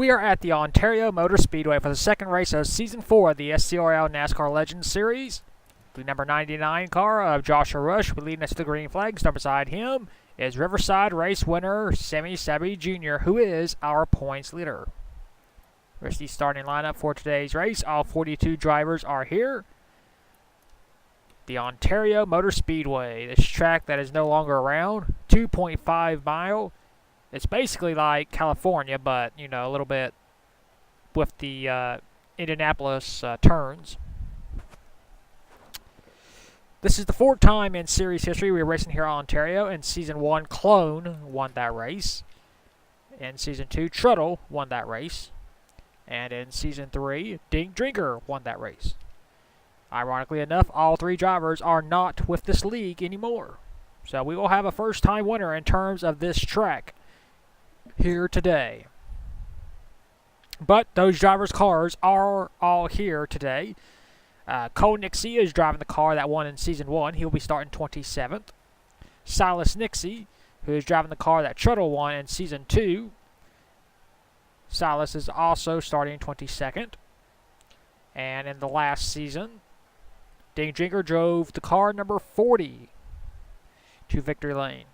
We are at the Ontario Motor Speedway for the second race of Season 4 of the SCRL NASCAR Legends Series. The number 99 car of Joshua Rush will be leading us to the green flag. Starting beside him is Riverside race winner Sammy Sabby Jr., who is our points leader. Here's the starting lineup for today's race. All 42 drivers are here. The Ontario Motor Speedway, this track that is no longer around, 2.5 mile. It's basically like California, but, you know, a little bit with the Indianapolis turns. This is the fourth time in series history we are racing here in Ontario. In Season 1, Clone won that race. In Season 2, Truttle won that race. And in Season 3, Ding Drinker won that race. Ironically enough, all three drivers are not with this league anymore. So we will have a first-time winner in terms of this track here today. But those drivers' cars are all here today. Cole Nixie is driving the car that won in Season 1. He'll be starting 27th. Silas Nixie, who is driving the car that Truttle won in Season 2. Silas is also starting 22nd. And in the last season, Ding Drinker drove the car number 40 to victory lane.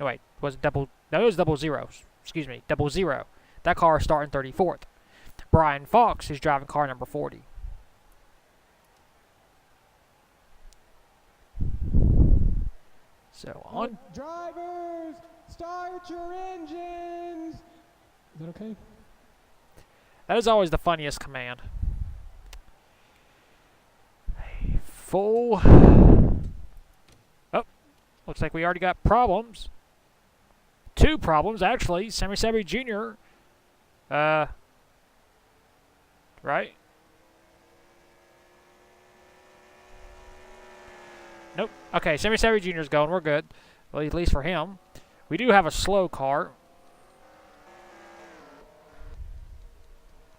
No, wait, was it double? No, it was double zeros. Excuse me, double zero. That car is starting 34th. Brian Fox is driving car number 40. So on. Drivers, start your engines. Is that okay? That is always the funniest command. Full. Oh, looks like we already got problems. Two problems, actually. Sammy Sabby Jr. Right? Nope. Okay, Sammy Sabby Jr. is going. We're good. Well, at least for him. We do have a slow car.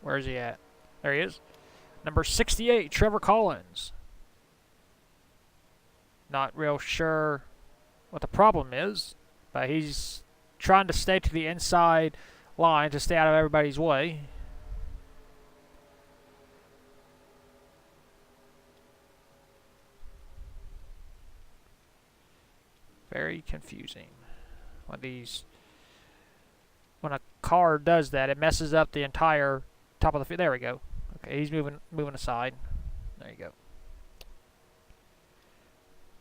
Where is he at? There he is. Number 68, Trevor Collins. Not real sure what the problem is, but he's trying to stay to the inside line to stay out of everybody's way. Very confusing. When a car does that, it messes up the entire top of the field. There we go. Okay, he's moving aside. There you go.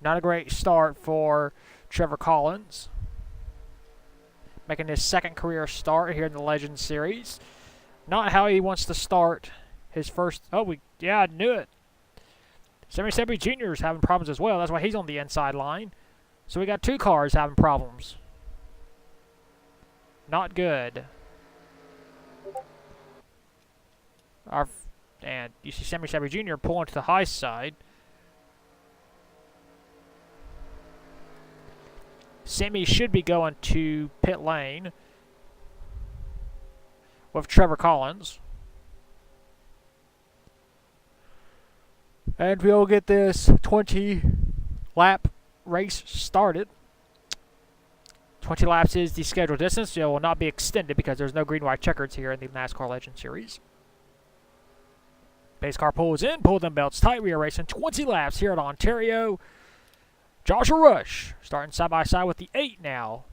Not a great start for Trevor Collins. Making his second career start here in the Legends Series. Not how he wants to start his first. Oh, yeah, I knew it. Sammy Sabby Jr. is having problems as well. That's why he's on the inside line. So we got two cars having problems. Not good. And you see Sammy Sabby Jr. pulling to the high side. Sammy should be going to pit lane with Trevor Collins. And we'll get this 20-lap race started. 20 laps is the scheduled distance. It will not be extended because there's no green-white checkers here in the NASCAR Legends Series. Base car pulls in, pull them belts tight. We are racing 20 laps here at Ontario. Joshua Rush starting side by side with the 8 now.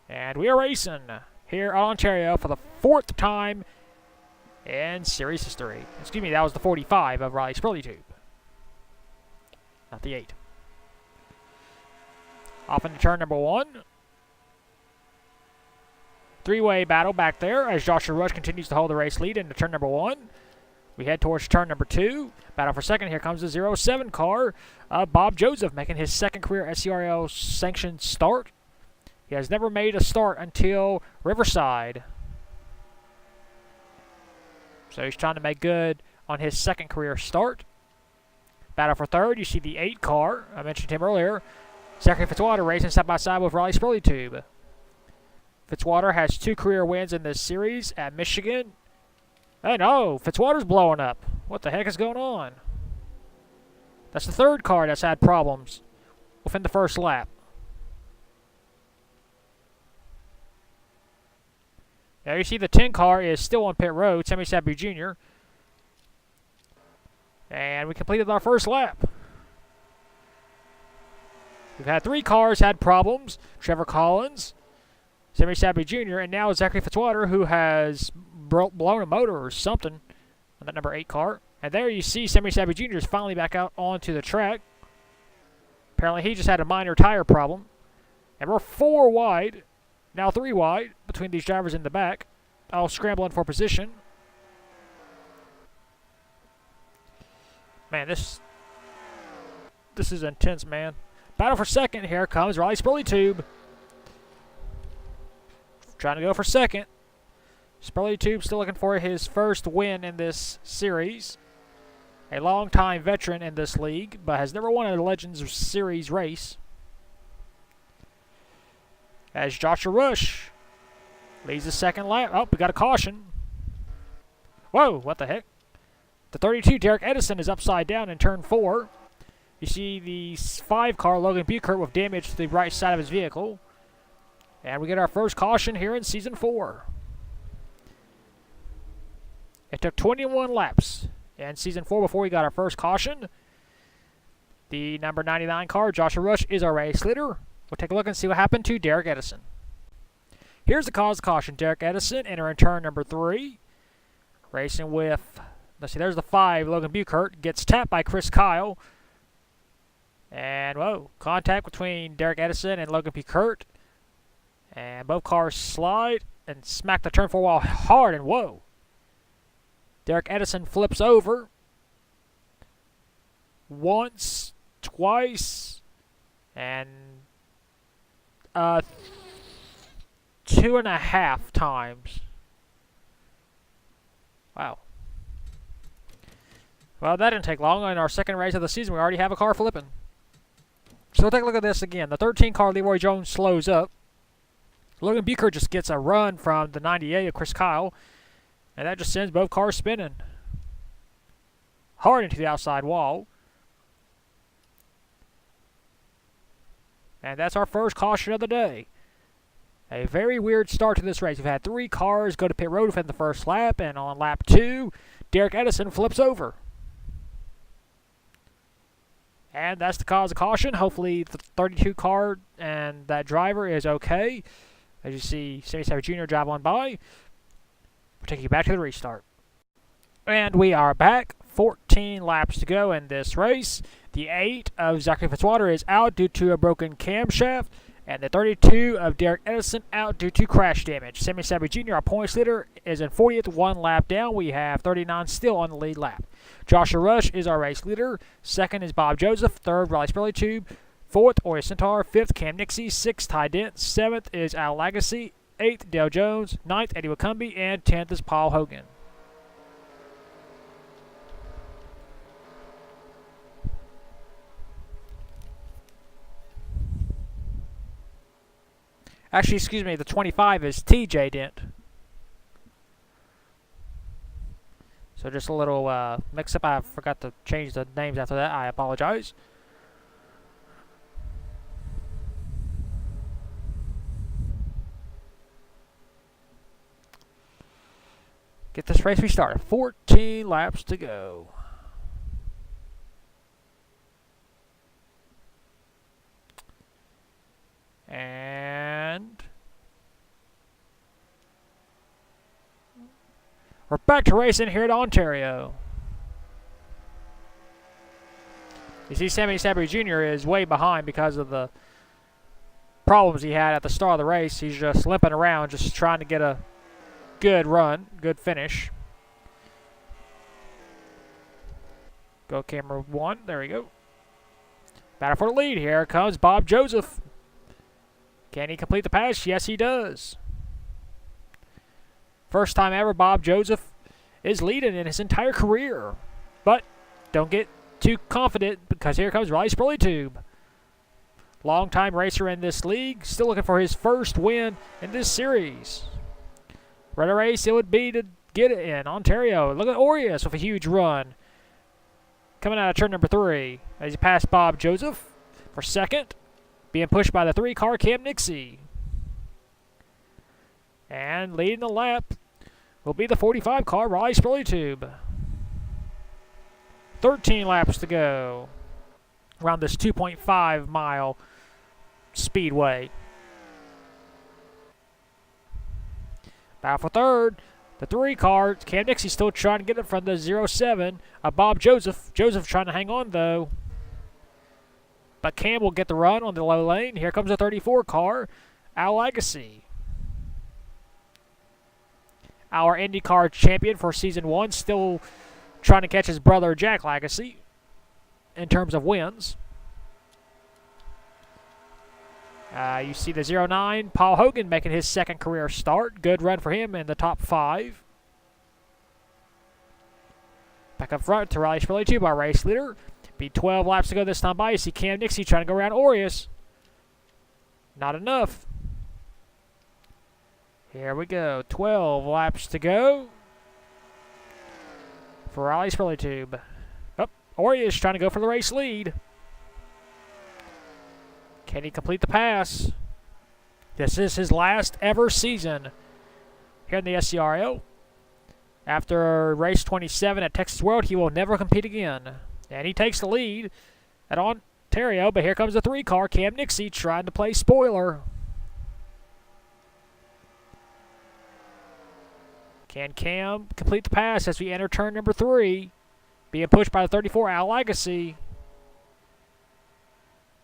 And we are racing here at Ontario for the fourth time in series history. Excuse me, that was the 45 of Riley Spurley Tube. Not the 8. Off into turn number 1. Three-way battle back there as Joshua Rush continues to hold the race lead into turn number 1. We head towards turn number 2. Battle for second. Here comes the 07 car. Bob Joseph making his second career SCRL sanctioned start. He has never made a start until Riverside. So he's trying to make good on his second career start. Battle for third. You see the 8 car. I mentioned him earlier. Zachary Fitzwater racing side by side with Riley Spurley Tube. Fitzwater has 2 career wins in this series at Michigan. Oh no, Fitzwater's blowing up. What the heck is going on? That's the third car that's had problems within the first lap. Now you see the 10 car is still on pit road, Sammy Sabu Jr. And we completed our first lap. We've had 3 cars had problems. Trevor Collins, Sammy Sabu Jr., and now Zachary Fitzwater, who has blown a motor or something on that number 8 car. And there you see Sammy Sabu Jr. is finally back out onto the track. Apparently he just had a minor tire problem. And we're 4 wide, now 3 wide, between these drivers in the back, all scrambling for position. Man, this is intense, man. Battle for second. Here comes Riley Spurley Tube. Trying to go for second. Spurley Tube still looking for his first win in this series. A long-time veteran in this league, but has never won a Legends Series race. As Joshua Rush leads the second lap. Oh, we got a caution. Whoa, what the heck? The 32, Derek Edison, is upside down in turn 4. You see the 5 car, Logan Buchert, with damage to the right side of his vehicle. And we get our first caution here in Season 4. It took 21 laps in Season 4 before we got our first caution. The number 99 car, Joshua Rush, is our race leader. We'll take a look and see what happened to Derek Edison. Here's the cause of caution. Derek Edison entering turn number 3. Racing with, let's see, there's the 5, Logan Buchert. Gets tapped by Chris Kyle. And, whoa, contact between Derek Edison and Logan Buchert. And both cars slide and smack the turn 4 wall hard, and whoa. Derek Edison flips over. Once, twice, and 2.5 times. Wow. Well, that didn't take long. In our second race of the season, we already have a car flipping. So take a look at this again. The 13 car, Leroy Jones, slows up. Logan Buchert just gets a run from the 98 of Chris Kyle, and that just sends both cars spinning hard into the outside wall. And that's our first caution of the day. A very weird start to this race. We've had 3 cars go to pit road within the first lap, and on lap 2, Derek Edison flips over. And that's the cause of caution. Hopefully the 32 car and that driver is okay. As you see Sammy Sabu Jr. drive on by. We'll take you back to the restart. And we are back. 14 laps to go in this race. The 8 of Zachary Fitzwater is out due to a broken camshaft. And the 32 of Derek Edison out due to crash damage. Sammy Sabu Jr., our points leader, is in 40th, 1 lap down. We have 39 still on the lead lap. Joshua Rush is our race leader. Second is Bob Joseph. Third, Riley Spurley Tube. 4th, Oya Centaur. 5th, Cam Nixie. 6th, Ty Dent. 7th is Al Lagacy. 8th, Dale Jones. 9th, Eddie Wacumbi. And 10th is Paul Hogan. Actually, excuse me, the 25 is TJ Dent. So just a little mix-up. I forgot to change the names after that. I apologize. Get this race restarted. 14 laps to go. And we're back to racing here at Ontario. You see Sammy Sabu Jr. is way behind because of the problems he had at the start of the race. He's just limping around, just trying to get a good run, good finish. Go camera 1. There we go. Battle for the lead. Here comes Bob Joseph. Can he complete the pass? Yes, he does. First time ever Bob Joseph is leading in his entire career. But don't get too confident because here comes Riley Spurley Tube. Long-time racer in this league. Still looking for his first win in this series. What a race it would be to get it in Ontario. Look at Orius with a huge run. Coming out of turn number 3 as he passed Bob Joseph for second. Being pushed by the 3 car Cam Nixie. And leading the lap will be the 45 car, Riley Spurley-Tube. 13 laps to go around this 2.5 mile speedway. Battle for third. The 3 car, Cam Nixie still trying to get it from the 07 of Bob Joseph. Joseph trying to hang on though. But Cam will get the run on the low lane. Here comes the 34 car, Al Legacy. Our IndyCar champion for Season 1, still trying to catch his brother Jack Legacy in terms of wins. You see the 09, Paul Hogan making his second career start. Good run for him in the top 5. Back up front to Riley Spurley-Tube, our race leader. Be 12 laps to go this time by. You see Cam Nixie trying to go around Aureus. Not enough. Here we go. 12 laps to go for Riley Spurley-Tube. Oh, Aureus trying to go for the race lead. Can he complete the pass? This is his last ever season here in the SCRL. After race 27 at Texas World, he will never compete again. And he takes the lead at Ontario, but here comes the 3 car, Cam Nixie, trying to play spoiler. Can Cam complete the pass as we enter turn number 3? Being pushed by the 34, Al Legacy.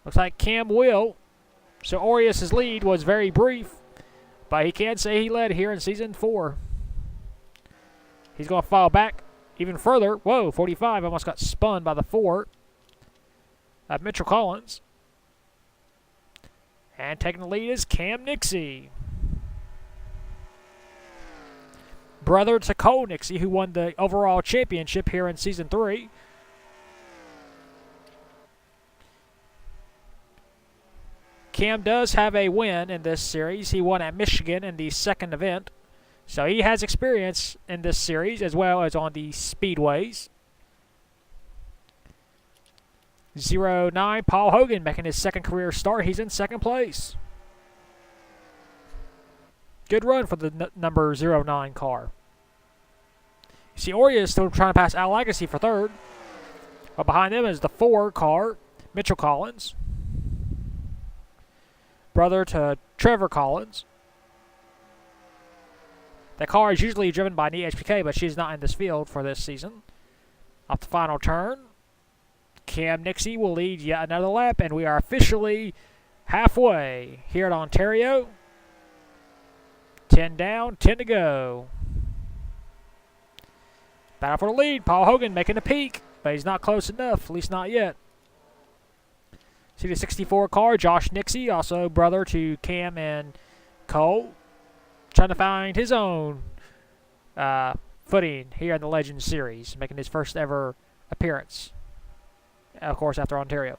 Looks like Cam will. So Aureus' lead was very brief, but he can say he led here in Season 4. He's going to fall back even further. Whoa, 45 almost got spun by the 4 of Mitchell Collins. And taking the lead is Cam Nixie. Brother to Cole Nixie, who won the overall championship here in Season 3. Cam does have a win in this series. He won at Michigan in the second event. So he has experience in this series as well as on the speedways. 09, Paul Hogan making his second career start. He's in second place. Good run for the number 09 car. You see Aureus still trying to pass Al Legacy for third. But behind them is the 4 car, Mitchell Collins. Brother to Trevor Collins. The car is usually driven by Nia HPK, but she's not in this field for this season. Off the final turn, Cam Nixie will lead yet another lap, and we are officially halfway here at Ontario. 10 down, 10 to go. Battle for the lead. Paul Hogan making a peak, but he's not close enough, at least not yet. See the 64 car, Josh Nixie, also brother to Cam and Cole, trying to find his own footing here in the Legends Series, making his first ever appearance, of course, after Ontario.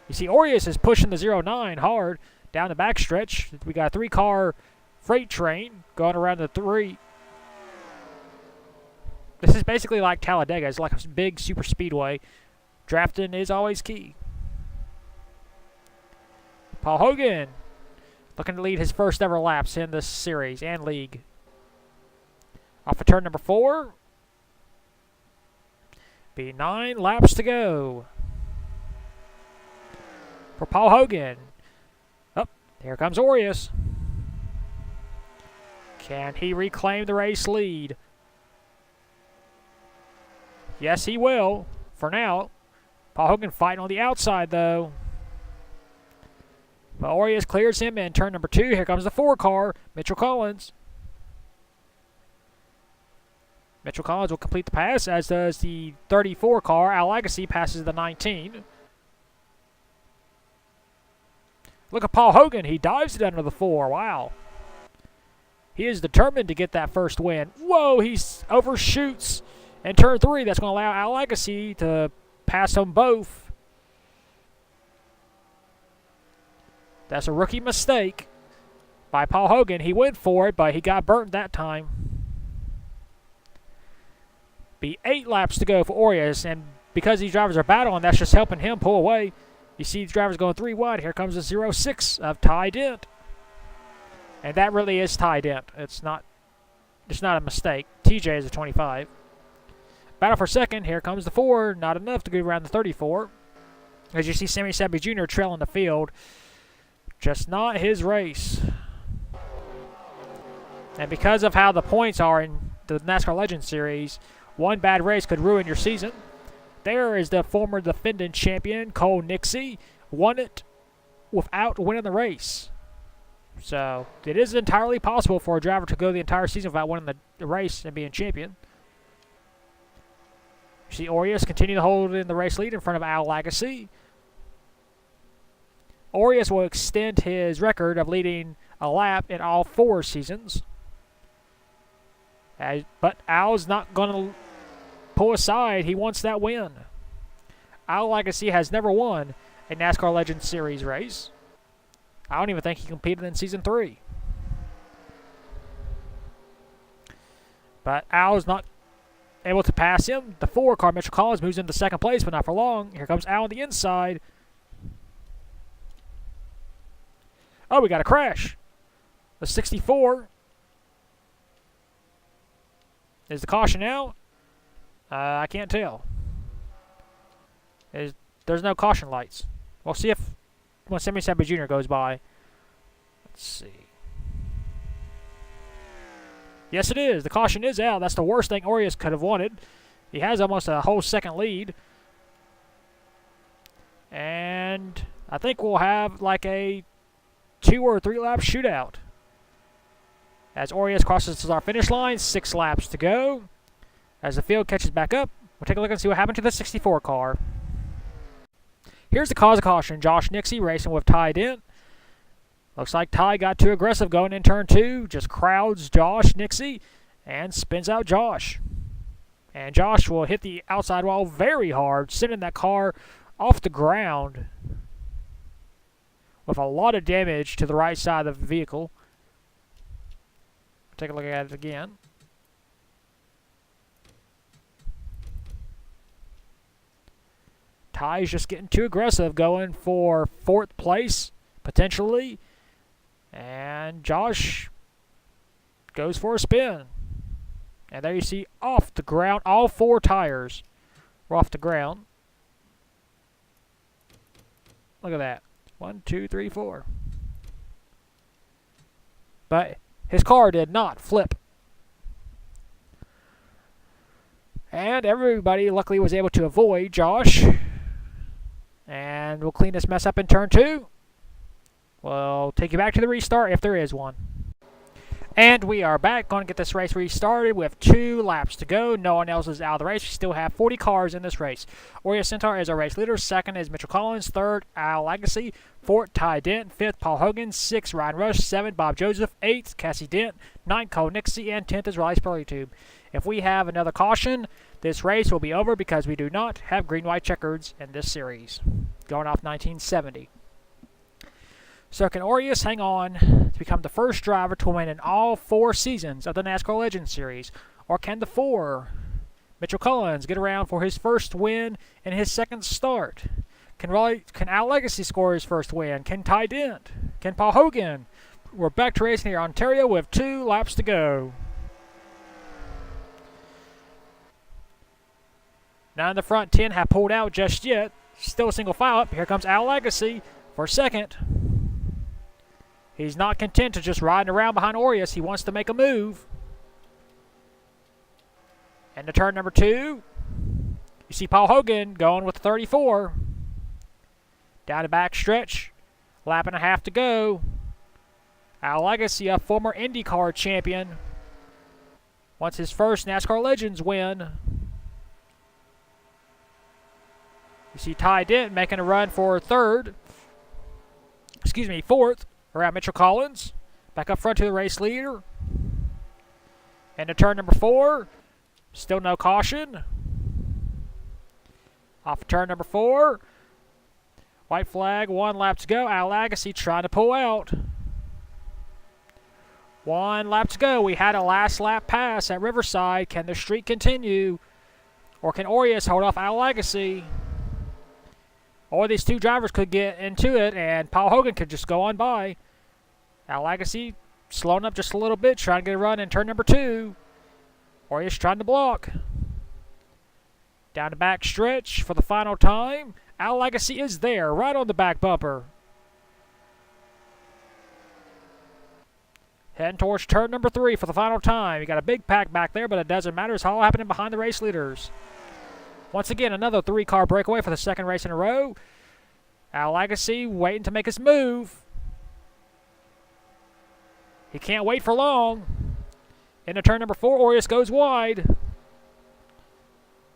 You see Aureus is pushing the 09 hard down the backstretch. We got a 3 car freight train going around the 3. This is basically like Talladega. It's like a big super speedway. Drafting is always key. Paul Hogan looking to lead his first ever laps in this series and league. Off of turn number 4. Be 9 laps to go for Paul Hogan. Oh, here comes Aureus. Can he reclaim the race lead? Yes, he will, for now. Paul Hogan fighting on the outside, though. But Aureus clears him in turn number 2. Here comes the 4 car, Mitchell Collins. Mitchell Collins will complete the pass, as does the 34 car. Al Legacy passes the 19. Look at Paul Hogan. He dives it under the 4. Wow. He is determined to get that first win. Whoa, he overshoots in turn 3. That's going to allow Al Legacy to pass them both. That's a rookie mistake by Paul Hogan. He went for it, but he got burnt that time. Be 8 laps to go for Aureus, and because these drivers are battling, that's just helping him pull away. You see these drivers going 3 wide. Here comes the 06 of Ty Dent. And that really is Ty Dent. It's not a mistake. TJ is a 25. Battle for second. Here comes the 4. Not enough to get around the 34. As you see Sammy Sabby Jr. trailing the field. Just not his race. And because of how the points are in the NASCAR Legends Series, one bad race could ruin your season. There is the former defending champion, Cole Nixie, won it without winning the race. So it is entirely possible for a driver to go the entire season without winning the race and being champion. You see Aureus continue to hold in the race lead in front of Al Lagasse. Aureus will extend his record of leading a lap in all 4 seasons. But Al's not going to pull aside. He wants that win. Al Lagasse has never won a NASCAR Legends Series race. I don't even think he competed in Season 3. But Al's not able to pass him. The 4 car, Mitchell Collins, moves into second place, but not for long. Here comes Al on the inside. Oh, we got a crash. The 64. Is the caution out? I can't tell. There's no caution lights. We'll see if when Sammy Sabby Jr. goes by. Let's see. Yes, it is. The caution is out. That's the worst thing Aureus could have wanted. He has almost a whole second lead. And I think we'll have like a 2 or 3 lap shootout. As Aureus crosses our finish line, 6 laps to go. As the field catches back up, we'll take a look and see what happened to the 64 car. Here's the cause of caution. Josh Nixie racing with Ty Dent. Looks like Ty got too aggressive going in turn 2. Just crowds Josh Nixie and spins out Josh. And Josh will hit the outside wall very hard, sending that car off the ground with a lot of damage to the right side of the vehicle. Take a look at it again. Ty's just getting too aggressive, going for 4th place, potentially. And Josh goes for a spin. And there you see off the ground, all 4 tires were off the ground. Look at that. 1, 2, 3, 4. But his car did not flip. And everybody luckily was able to avoid Josh. And we'll clean this mess up in turn 2. We'll take you back to the restart if there is one. And we are back. Going to get this race restarted with 2 laps to go. No one else is out of the race. We still have 40 cars in this race. Aureus Centaur is our race leader. 2nd is Mitchell Collins. 3rd, Al Lagasse. 4th, Ty Dent. 5th, Paul Hogan. 6th, Ryan Rush. 7th, Bob Joseph. 8th, Cassie Dent. 9th, Cole Nixie. And 10th is Riley Spurley-Tube. If we have another caution, this race will be over because we do not have green-white checkers in this series. Going off 1970. So can Aureus hang on to become the first driver to win in all 4 seasons of the NASCAR Legends Series? Or can the 4, Mitchell Collins, get around for his first win in his 2nd start? Can Al Lagasse score his first win? Can Ty Dent? Can Paul Hogan? We're back to racing here in Ontario with 2 laps to go. None of the front 10 have pulled out just yet. Still a single file up. Here comes Al Lagasse for 2nd. He's not content to just riding around behind Aureus. He wants to make a move. And to turn number 2, you see Paul Hogan going with the 34. Down the back stretch. Lap and a half to go. Al Lagasse, a former IndyCar champion, wants his first NASCAR Legends win. You see Ty Dent making a run for 4th. Around Mitchell Collins. Back up front to the race leader. And to turn number 4. Still no caution. Off of turn number 4. White flag, 1 lap to go. Al Lagasse trying to pull out. 1 lap to go. We had a last lap pass at Riverside. Can the streak continue? Or can Aureus hold off Al Lagasse? Or these 2 drivers could get into it and Paul Hogan could just go on by. Al Lagasse slowing up just a little bit, trying to get a run in turn number 2. Orius trying to block. Down the back stretch for the final time. Al Legacy is there, right on the back bumper. Heading towards turn number 3 for the final time. You got a big pack back there, but it doesn't matter. It's all happening behind the race leaders. Once again, another 3-car breakaway for the second race in a row. Al Legacy waiting to make his move. He can't wait for long. Into turn number 4, Orius goes wide.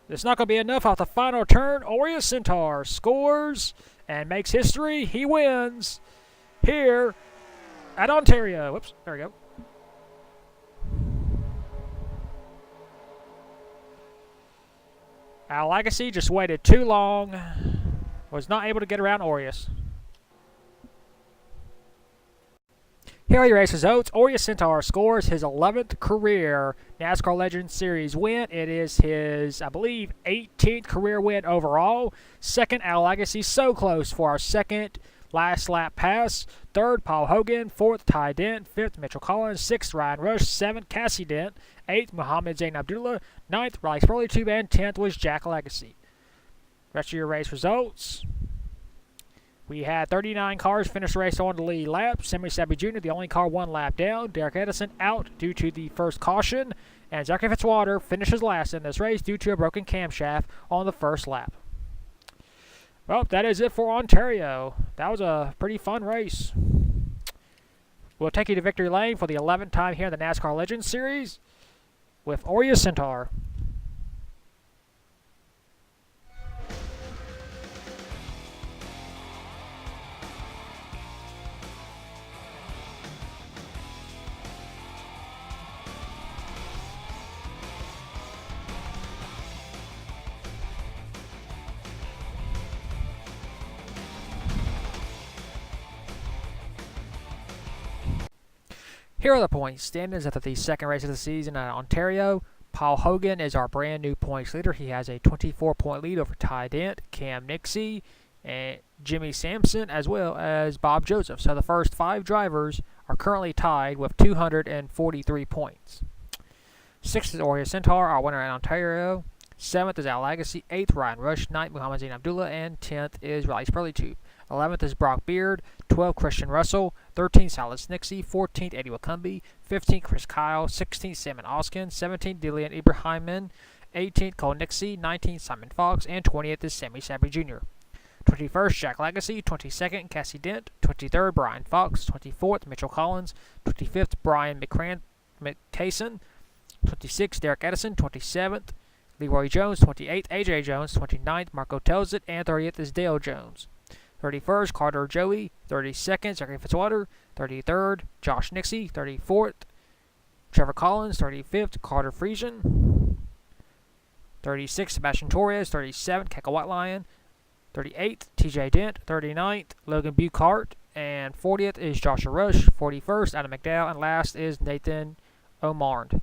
It's not going to be enough off the final turn. Orius Centaur scores and makes history. He wins here at Ontario. Whoops, there we go. Al Legacy just waited too long. Was not able to get around Orius. Here are your race results. Orius Centaur scores his 11th career NASCAR Legends Series win. It is his, I believe, 18th career win overall. Second, Al Legacy, so close for our second last lap pass. Third, Paul Hogan. Fourth, Ty Dent. Fifth, Mitchell Collins. Sixth, Ryan Rush. Seventh, Cassie Dent. Eighth, Muhammad Zain Abdullah. Ninth, Riley Spurley, and 10th was Jack Legacy. Rest of your race results. We had 39 cars finish the race on the lead lap. Sammy Sabby Jr., the only car 1 lap down. Derek Edison out due to the first caution. And Zachary Fitzwater finishes last in this race due to a broken camshaft on the first lap. Well, that is it for Ontario. That was a pretty fun race. We'll take you to victory lane for the 11th time here in the NASCAR Legends Series with Orius Centaur. Here are the point standings after the second race of the season at Ontario. Paul Hogan is our brand new points leader. He has a 24-point lead over Ty Dent, Cam Nixie, and Jimmy Sampson, as well as Bob Joseph. So the first 5 drivers are currently tied with 243 points. 6th is Orius Centaur, our winner at Ontario. 7th is Al Legacy. 8th, Ryan Rush. 9th, Muhammad Zain Abdullah. And 10th is Riley Spurley. 11th is Brock Beard. 12th, Christian Russell. 13th, Silas Nixie. 14th, Eddie Wakumbi. 15th, Chris Kyle. 16th, Salmon Oskin. 17th, Dillian Ibrahimman. 18th, Cole Nixie. 19th, Simon Fox. And 20th is Sammy Sabry Jr. 21st, Jack Legacy. 22nd, Cassie Dent. 23rd, Brian Fox. 24th, Mitchell Collins. 25th, Brian McCason. 26th, Derek Edison. 27th, Leroy Jones. 28th, AJ Jones. 29th, Marco Telzit. And 30th is Dale Jones. 31st, Carter Joey. 32nd, Zachary Fitzwater. 33rd, Josh Nixie. 34th, Trevor Collins. 35th, Carter Friesian. 36th, Sebastian Torres. 37th, Keka White Lion. 38th, TJ Dent. 39th, Logan Buchart. And 40th is Joshua Rush. 41st, Adam McDowell. And last is Nathan Omarnd.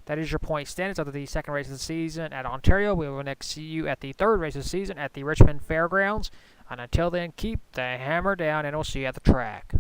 That is your point standings after the second race of the season at Ontario. We will next see you at the third race of the season at the Richmond Fairgrounds. And until then, keep the hammer down, and we'll see you at the track.